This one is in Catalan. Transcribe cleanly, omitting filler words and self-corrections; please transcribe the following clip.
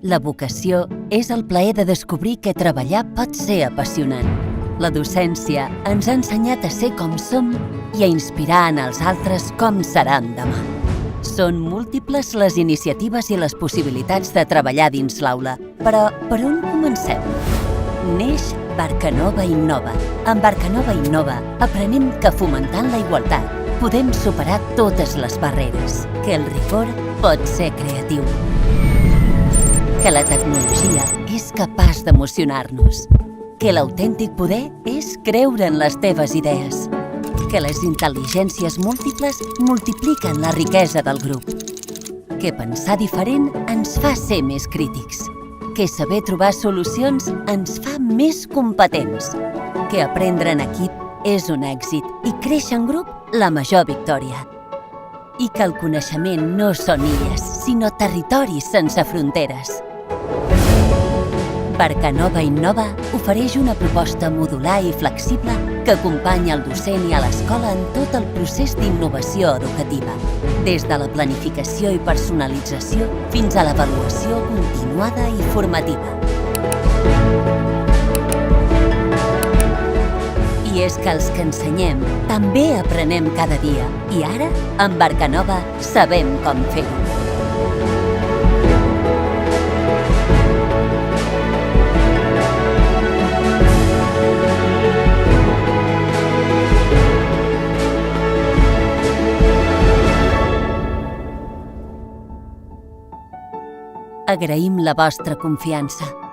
La vocació és el plaer de descobrir que treballar pot ser apassionant. La docència ens ha ensenyat a ser com som i a inspirar en els altres com seran demà. Són múltiples les iniciatives i les possibilitats de treballar dins l'aula, però per on comencem? Neix Barcanova Innova. Amb Barcanova Innova aprenem que fomentant la igualtat podem superar totes les barreres, que el rigor pot ser creatiu, que la tecnologia és capaç d'emocionar-nos, que l'autèntic poder és creure en les teves idees, que les intel·ligències múltiples multipliquen la riquesa del grup, que pensar diferent ens fa ser més crítics, que saber trobar solucions ens fa més competents, que aprendre en equip és un èxit i créixer en grup la major victòria, i que el coneixement no són illes, sinó territoris sense fronteres. Barcanova Innova ofereix una proposta modular i flexible que acompanya el docent i a l'escola en tot el procés d'innovació educativa, des de la planificació i personalització fins a l'avaluació continuada i formativa. I és que els que ensenyem també aprenem cada dia i ara, amb Barcanova, sabem com fer-ho. Agraïm la vostra confiança.